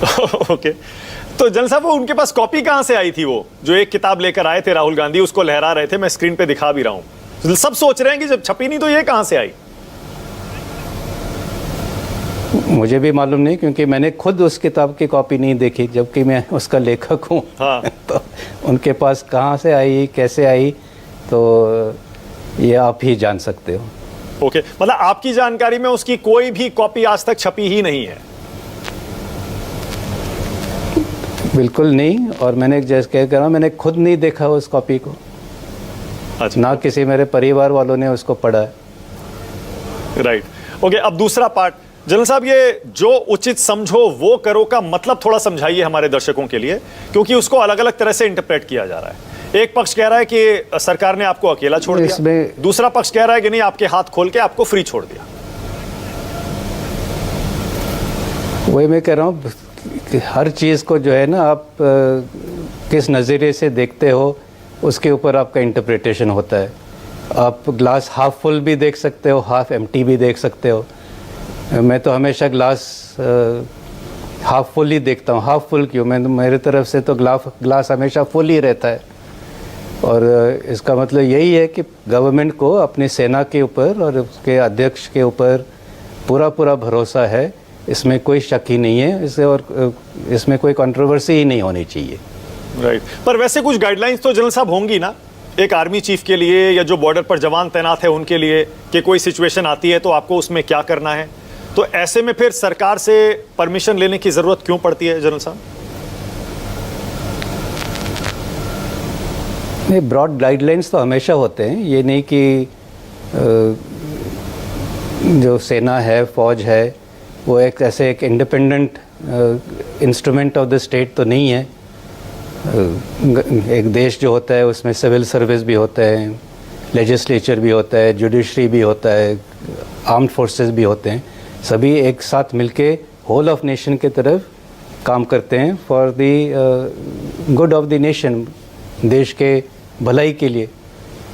Okay, तो general साहब वो उनके पास कॉपी कहां से आई थी? वो जो एक किताब लेकर आए थे राहुल गांधी, उसको लहरा रहे थे, मैं स्क्रीन पे दिखा भी रहा हूं, सब सोच रहे हैं कि जब छपी नहीं तो ये कहां से आई? मुझे भी मालूम नहीं, क्योंकि मैंने खुद उस किताब की कॉपी नहीं देखी, जबकि मैं उसका लेखक हूँ। हाँ। तो उनके पास कहाँ से आई, कैसे आई, तो ये आप ही जान सकते हो। ओके, मतलब आपकी जानकारी में उसकी कोई भी कॉपी आज तक छपी ही नहीं है? बिल्कुल नहीं, और मैंने जैसे कह रहा हूँ, मैंने खुद नहीं देखा उस कॉपी को। अच्छा। ना किसी मेरे परिवार वालों ने उसको पढ़ा है। राइट। ओके, अब दूसरा पार्ट जनरल साहब, ये जो उचित समझो वो करो का मतलब थोड़ा समझाइए हमारे दर्शकों के लिए, क्योंकि उसको अलग अलग तरह से इंटरप्रेट किया जा रहा है। एक पक्ष कह रहा है कि सरकार ने आपको अकेला छोड़ दिया, दूसरा पक्ष कह रहा है कि नहीं, आपके हाथ खोल के आपको फ्री छोड़ दिया। वही मैं कह रहा हूँ कि हर चीज़ को जो है ना, आप किस नज़रिए से देखते हो उसके ऊपर आपका इंटरप्रिटेशन होता है। आप ग्लास हाफ फुल भी देख सकते हो, हाफ एम्प्टी भी देख सकते हो। मैं तो हमेशा ग्लास हाफ फुल ही देखता हूँ। हाफ फुल क्यों? मेरे तरफ से तो ग्लास हमेशा फुल ही रहता है। और इसका मतलब यही है कि गवर्नमेंट को अपनी सेना के ऊपर और उसके अध्यक्ष के ऊपर पूरा भरोसा है, इसमें कोई शक ही नहीं है इसे, और इसमें कोई कंट्रोवर्सी ही नहीं होनी चाहिए। राइट। पर वैसे कुछ गाइडलाइंस तो जनरल साहब होंगी ना, एक आर्मी चीफ के लिए या जो बॉर्डर पर जवान तैनात है उनके लिए, कि कोई सिचुएशन आती है तो आपको उसमें क्या करना है। तो ऐसे में फिर सरकार से परमिशन लेने की जरूरत क्यों पड़ती है जनरल साहब? नहीं, ब्रॉड गाइडलाइंस तो हमेशा होते हैं। ये नहीं कि जो सेना है, फौज है, वो एक ऐसे एक independent instrument of the state तो नहीं है। एक देश जो होता है उसमें सिविल सर्विस भी होता है, लेजिस्लेचर भी होता है, जुडिशरी भी होता है, आर्म्ड फोर्सेस भी होते हैं। सभी एक साथ मिलके होल ऑफ नेशन के तरफ काम करते हैं for the good of the nation, देश के भलाई के लिए।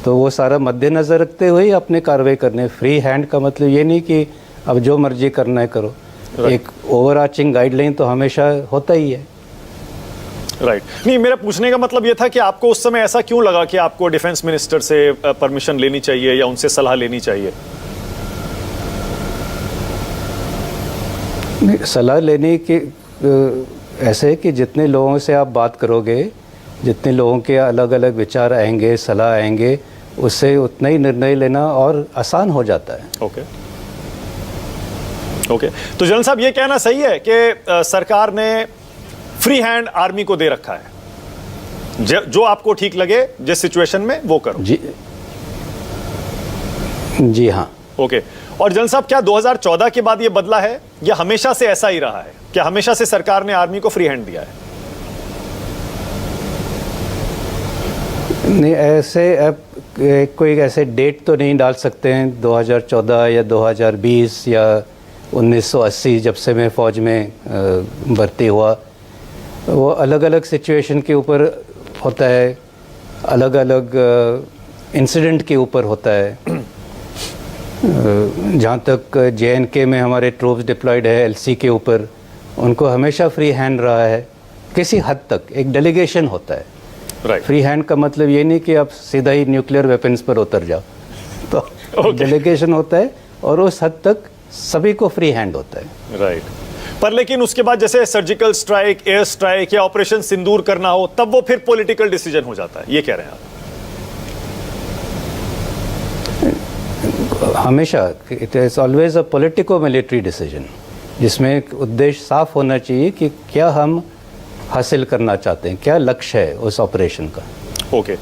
तो वो सारा मद्देनज़र रखते हुए ही अपने कार्रवाई करने। फ्री हैंड का मतलब ये नहीं कि अब जो मर्जी करना है करो। एक ओवरआर्चिंग गाइडलाइन तो हमेशा होता ही है। राइट। नहीं, मेरा पूछने का मतलब ये था कि आपको उस समय ऐसा क्यों लगा कि आपको डिफेंस मिनिस्टर से परमिशन लेनी चाहिए या उनसे सलाह लेनी चाहिए? सलाह लेने के ऐसे कि जितने लोगों से आप बात करोगे, जितने लोगों के अलग अलग विचार आएंगे, सलाह आएंगे, उससे उतना ही निर्णय लेना और आसान हो जाता है। ओके। तो जनरल साहब, ये कहना सही है कि सरकार ने फ्री हैंड आर्मी को दे रखा है, जो आपको ठीक लगे जिस सिचुएशन में वो करो? जी हाँ। ओके। और जनरल साहब, क्या 2014 के बाद ये बदला है या हमेशा से ऐसा ही रहा है? क्या हमेशा से सरकार ने आर्मी को फ्री हैंड दिया है? नहीं, ऐसे अब कोई ऐसे डेट तो नहीं डाल सकते हैं 2014 या 2020 या 1980, जब से मैं फ़ौज में भर्ती हुआ। वो अलग अलग सिचुएशन के ऊपर होता है, अलग अलग इंसिडेंट के ऊपर होता है। जहाँ तक JNK में हमारे ट्रूप्स डिप्लॉयड है LC के ऊपर, उनको हमेशा फ्री हैंड रहा है। किसी हद तक एक डेलीगेशन होता है। राइट। फ्री हैंड का मतलब ये नहीं कि आप सीधा ही न्यूक्लियर वेपन्स पर उतर जाओ, तो डेलीगेशन होता है और उस हद तक सभी को फ्री हैंड होता है। राइट। पर लेकिन उसके बाद जैसे सर्जिकल स्ट्राइक, एयर स्ट्राइक या ऑपरेशन सिंदूर करना हो, तब वो फिर पॉलिटिकल डिसीजन हो जाता है, ये कह रहे हैं आप? हमेशा it is always a politico military decision, जिसमें एक उद्देश्य साफ होना चाहिए कि क्या हम हासिल करना चाहते हैं, क्या लक्ष्य है उस ऑपरेशन का। ओके।